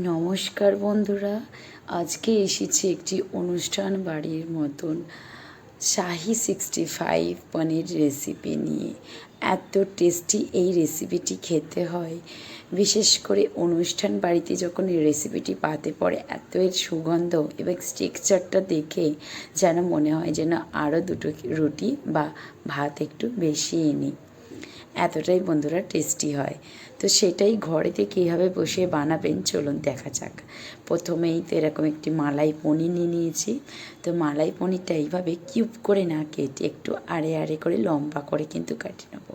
নমস্কার বন্ধুরা, আজকে এসেছি একটি অনুষ্ঠান বাড়ির মতন শাহি 65 পনির রেসিপি নিয়ে। এত টেস্টি এই রেসিপিটি খেতে হয়, বিশেষ করে অনুষ্ঠান বাড়িতে যখন এই রেসিপিটি পাতে পড়ে এত এর সুগন্ধ এবং স্ট্রাকচারটা দেখে যেন মনে হয় যেন আরও দুটো রুটি বা ভাত একটু বেশি নিই, এতটাই বন্ধুরা টেস্টি হয়। তো সেটাই ঘরেতে কীভাবে বসে বানাবেন চলুন দেখা যাক। প্রথমেই তো এরকম একটি মালাই পনির নিয়ে নিয়েছি। তো মালাই পনিরটা এইভাবে কিউব করে না কেটে একটু আড়ে আড়ে করে লম্বা করে কিন্তু কাটে নেব।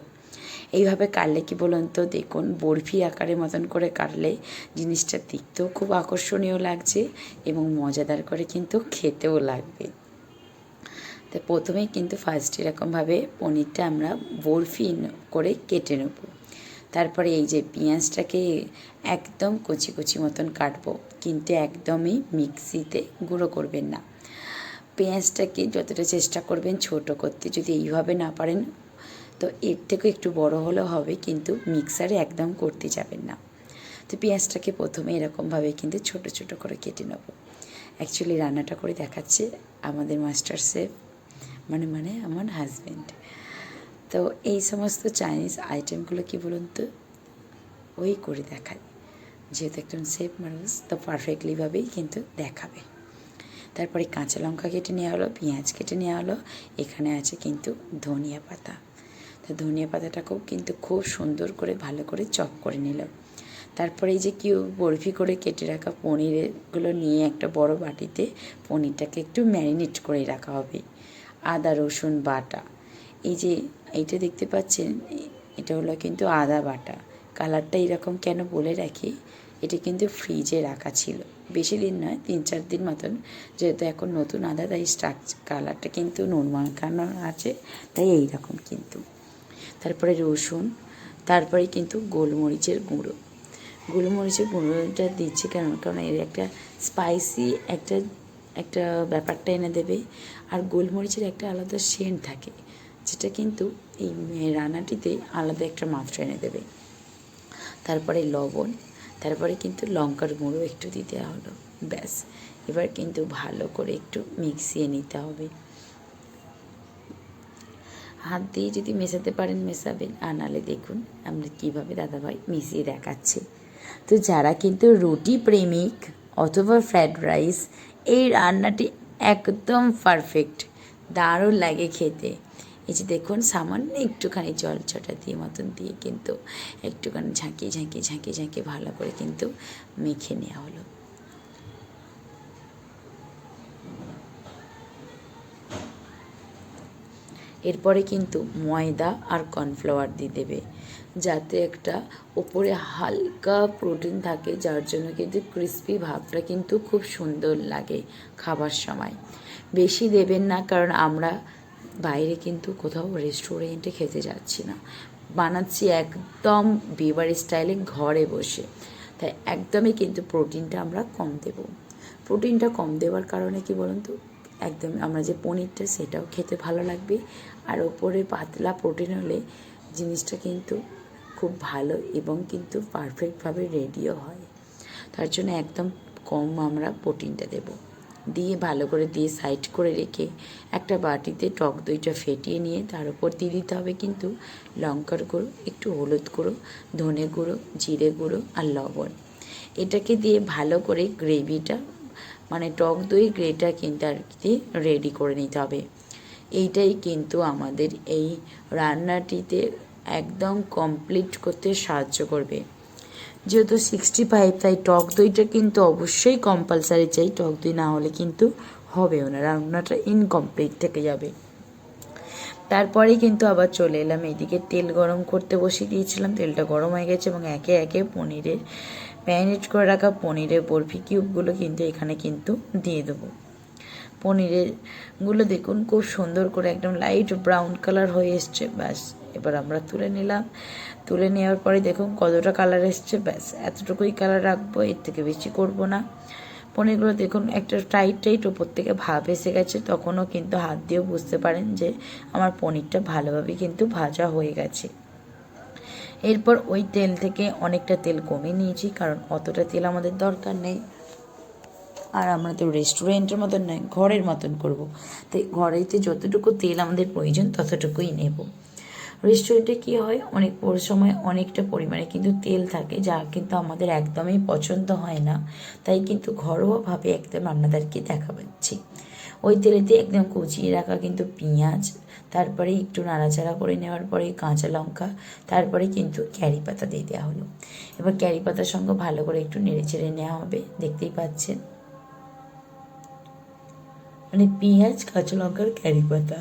এইভাবে কাটলে কি বলুন তো, দেখুন বরফি আকারের মতন করে কাটলে জিনিসটা দেখতেও খুব আকর্ষণীয় লাগছে এবং মজাদার করে কিন্তু খেতেও লাগবে। তো প্রথমেই কিন্তু ফার্স্ট এরকমভাবে পনিরটা আমরা বরফি করে কেটে নেব। তারপরে এই যে পেঁয়াজটাকে একদম কচি কচি মতন কাটবো, কিন্তু একদমই মিক্সিতে গুঁড়ো করবেন না। পেঁয়াজটাকে যতটা চেষ্টা করবেন ছোট করতে, যদি এইভাবে না পারেন তো এর থেকে একটু বড় হলেও হবে, কিন্তু মিক্সারে একদম করতে যাবেন না। তো পেঁয়াজটাকে প্রথমে এরকমভাবে কিন্তু ছোট ছোট করে কেটে নেব। অ্যাকচুয়ালি রান্নাটা করে দেখাচ্ছে আমাদের মাস্টার শেফ, মানে আমার হাজব্যান্ড। তো এই সমস্ত চাইনিজ আইটেমগুলো কি বলুন তো, ওই করে দেখায়, যেহেতু একজন শেফ মানুষ তো পারফেক্টলিভাবেই কিন্তু দেখাবে। তারপরে কাঁচা লঙ্কা কেটে নেওয়া হলো, পেঁয়াজ কেটে নেওয়া হলো, এখানে আছে কিন্তু ধনিয়া পাতা। তো ধনিয়া পাতাটাকেও কিন্তু খুব সুন্দর করে ভালো করে চপ করে নিল। তারপরে এই যে বরফি করে কেটে রাখা পনিরগুলো নিয়ে একটা বড় বাটিতে পনিরটাকে একটু ম্যারিনেট করে রাখা হবে। আদা রসুন বাটা, এই যে এইটা দেখতে পাচ্ছেন, এটা হলো কিন্তু আদা বাটা। কালারটা এরকম কেন বলে রাখি, এটা কিন্তু ফ্রিজে রাখা ছিল বেশি দিন নয়, 3-4 দিন মতন, যেহেতু এখন নতুন আদা তাই কালারটা কিন্তু নুন মাখানো আছে, তাই এইরকম কিন্তু। তারপরে রসুন, তারপরে কিন্তু গোলমরিচের গুঁড়োটা দিচ্ছি কারণ এর একটা স্পাইসি একটা ব্যাপারটা এনে দেবে, আর গোলমরিচের একটা আলাদা সেন্ট থাকে, যেটা কিন্তু এই রান্নাটিতে আলাদা একটা মাত্রা এনে দেবে। তারপরে লবণ, তারপরে কিন্তু লঙ্কার গুঁড়ো একটু দিতে হলো, ব্যাস। এবার কিন্তু ভালো করে একটু মিশিয়ে নিতে হবে। হাত দিয়ে যদি মেশাতে পারেন মেশাবেন, আর নাহলে দেখুন আমরা কীভাবে দাদাভাই মিশিয়ে দেখাচ্ছি। তো যারা কিন্তু রুটি প্রেমিক অথবা ফ্রায়েড রাইস, এই রান্নাটি একদম পারফেক্ট, দারুণ লাগে খেতে। এই যে দেখুন সামান্য একটুখানি জল ছটা দিয়ে মতন দিয়ে কিন্তু একটুখানি ঝাঁকিয়ে ভালো করে কিন্তু মেখে নেওয়া হলো। এরপরে কিন্তু ময়দা আর কর্নফ্লাওয়ার দিয়ে দেবে, যাতে একটা ওপরে হালকা প্রোটিন থাকে, যার জন্য কিন্তু ক্রিস্পি ভাবটা কিন্তু খুব সুন্দর লাগে খাবার সময়। বেশি দেবেন না, কারণ আমরা বাইরে কিন্তু কোথাও রেস্টুরেন্টে খেতে যাচ্ছি না, বানাচ্ছি একদম বিয়েবার স্টাইলে ঘরে বসে, তাই একদমই কিন্তু প্রোটিনটা আমরা কম দেব। প্রোটিনটা কম দেওয়ার কারণে কি বলুন তো, একদম আমরা যে পনিরটা সেটাও খেতে ভালো লাগবে, আর ওপরে পাতলা প্রোটিন হলে জিনিসটা কিন্তু খুব ভালো এবং কিন্তু পারফেক্টভাবে রেডিও হয়। তার জন্য একদম কম আমরা প্রোটিনটা দেব। দিয়ে ভালো করে দিয়ে সাইড করে রেখে একটা বাটিতে টক দইটা ফেটিয়ে নিয়ে তার উপর দিয়ে দিতে হবে কিন্তু লঙ্কার গুঁড়ো, একটু হলুদ গুঁড়ো, ধনে গুঁড়ো, জিরে গুঁড়ো আর লবণ। এটাকে দিয়ে ভালো করে গ্রেভিটা, মানে টক দই গ্রেভিটা কিন্তু আর কি রেডি করে নিতে হবে। এইটাই কিন্তু আমাদের এই রান্নাটিতে একদম কমপ্লিট করতে সাহায্য করবে। যেহেতু 65, তাই টক দইটা কিন্তু অবশ্যই কম্পালসারি চাই, টক দই না হলে কিন্তু হবেও না, রান্নাটা ইনকমপ্লিট থেকে যাবে। তারপরে কিন্তু আবার চলে এলাম এদিকে, তেল গরম করতে বসিয়ে দিয়েছিলাম, তেলটা গরম হয়ে গেছে এবং একে একে পনিরের ম্যারিনেট করে রাখা পনিরের বরফি কিউবগুলো কিন্তু এখানে কিন্তু দিয়ে দেবো। পনিরেরগুলো দেখুন খুব সুন্দর করে একদম লাইট ব্রাউন কালার হয়ে এসছে, ব্যাস। এবার আমরা তুলে নিলাম, তুলে নেওয়ার পরে দেখুন কতটা কালার এসছে, ব্যাস এতটুকুই কালার রাখবো, এর থেকে বেশি করব না। পনিরগুলো দেখুন একটা টাইট ওপর থেকে ভাপ এসে গেছে, তখনও কিন্তু হাত দিয়েও বুঝতে পারেন যে আমার পনিরটা ভালোভাবে কিন্তু ভাজা হয়ে গেছে। এরপর ওই তেল থেকে অনেকটা তেল কমিয়ে নিয়েছি, কারণ অতটা তেল আমাদের দরকার নেই। আর আমরা তো রেস্টুরেন্টের মতন নয়, ঘরের মতন করব। তাই ঘরেতে যতটুকু তেল আমাদের প্রয়োজন ততটুকুই নেব। রেস্টুরেন্টে কী হয়, অনেক সময় অনেকটা পরিমাণে কিন্তু তেল থাকে, যা কিন্তু আমাদের একদমই পছন্দ হয় না। তাই কিন্তু ঘরোয়াভাবে একদম আপনাদেরকে দেখাচ্ছি। ওই তেলেতে একদম কুচিয়ে রাখা কিন্তু পেঁয়াজ, তারপরে একটু নাড়াচাড়া করে নেওয়ার পরে কাঁচা লঙ্কা, তারপরে কিন্তু ক্যারি পাতা দিয়ে দেওয়া হলো। এবার ক্যারি পাতার সঙ্গে ভালো করে একটু নেড়ে চেড়ে নেওয়া হবে, দেখতেই পাচ্ছেন, মানে পেঁয়াজ, কাঁচা লঙ্কার ক্যারি পাতা।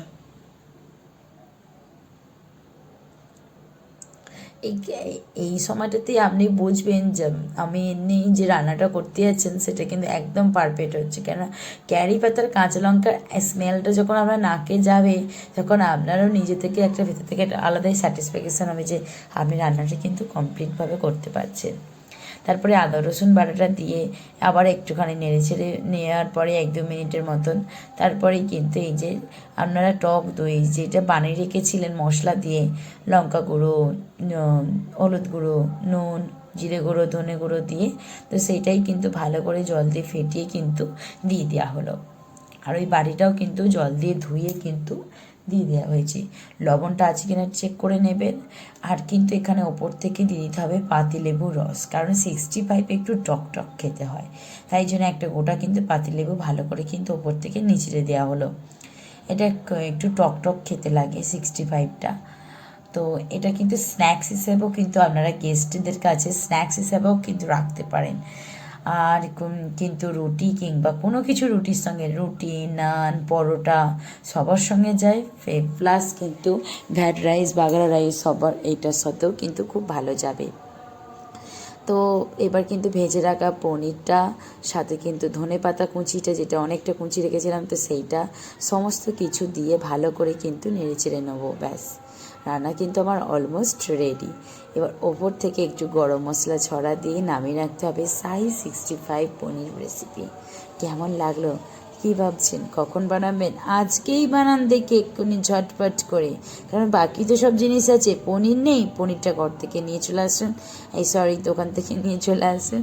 এই এই সময়টাতে আপনি বুঝবেন যে আমি এমনি যে রান্নাটা করতে যাচ্ছেন সেটা কিন্তু একদম পারফেক্ট হচ্ছে। কেন, ক্যারি পাতার কাঁচা লঙ্কার স্মেলটা যখন আপনার নাকে যাবে, তখন আপনারও নিজে থেকে একটা ভেতর থেকে একটা আলাদাই স্যাটিসফ্যাকশান হবে যে আপনি রান্নাটা কিন্তু কমপ্লিটভাবে করতে পারছেন। তারপরে আদা রসুন বাটাটা দিয়ে আবার একটুখানি নেড়ে ছেড়ে নেওয়ার পরে 1-2 মিনিটের মতন তারপরেই কিন্তু এই যে আপনারা টক দই যেটা বানিয়ে রেখেছিলেন মশলা দিয়ে, লঙ্কা গুঁড়ো, হলুদ গুঁড়ো, নুন, জিরে গুঁড়ো, ধনে গুঁড়ো দিয়ে, তো সেইটাই কিন্তু ভালো করে জল দিয়ে ফেটিয়ে কিন্তু দিয়ে দেওয়া হলো। আর ওই বাড়িটাও কিন্তু জল দিয়ে ধুয়ে কিন্তু দিয়ে দেওয়া হয়েছে। লবণটা আছে কিনা চেক করে নেবেন। আর কিন্তু এখানে ওপর থেকে দিয়ে দিতে হবে পাতিলেবুর রস, কারণ 65 একটু টক টক খেতে হয়, তাই জন্য একটা গোটা কিন্তু পাতিলেবু ভালো করে কিন্তু ওপর থেকে নিচড়ে দেওয়া হলো। এটা একটু টক টক খেতে লাগে 65টা। তো এটা কিন্তু স্ন্যাক্স হিসেবেও কিন্তু আপনারা গেস্টদের কাছে স্ন্যাক্স হিসেবেও কিন্তু রাখতে পারেন। আর কিন্তু রুটি কিংবা কোনো কিছু রুটির সঙ্গে, রুটি, নান, পরোটা সবার সঙ্গে যায়। প্লাস কিন্তু ভ্যাড রাইস, বাগড়া রাইস সবার এইটার সাথেও কিন্তু খুব ভালো যাবে। তো এবার কিন্তু ভেজে রাখা পনিরটা, সাথে কিন্তু ধনেপাতা কুচিটা, যেটা অনেকটা কুচি রেখেছিলাম, তো সেইটা সমস্ত কিছু দিয়ে ভালো করে কিন্তু নেড়ে চেড়ে নেবো। ব্যাস, রান্না কিন্তু আমার অলমোস্ট রেডি। এবার ওপর থেকে একটু গরম মশলা ছড়া দিয়ে নামিয়ে রাখতে হবে শাহি 65 পনির রেসিপি। কেমন লাগলো? কী ভাবছেন কখন বানাবেন? আজকেই বানান দেখে এক্ষুনি ঝটপট করে, কারণ বাকি তো সব জিনিস আছে, পনির নেই। পনিরটা ঘর থেকে নিয়ে চলে আসুন, দোকান থেকে নিয়ে চলে আসুন।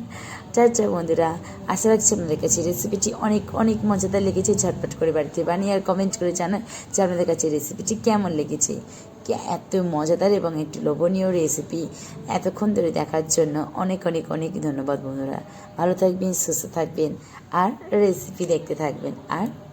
আচ্ছা বন্ধুরা, আশা রাখছি আপনাদের কাছে রেসিপিটি অনেক অনেক মজাদার লেগেছে। ঝটপট করে বাড়িতে বানিয়ে আর কমেন্ট করে জানান যে আপনাদের কাছে রেসিপিটি কেমন লেগেছে। এত মজাদার এবং একটি লোভনীয় রেসিপি এতক্ষণ ধরে দেখার জন্য অনেক অনেক অনেক ধন্যবাদ বন্ধুরা। ভালো থাকবেন, সুস্থ থাকবেন আর রেসিপি দেখতে থাকবেন। আর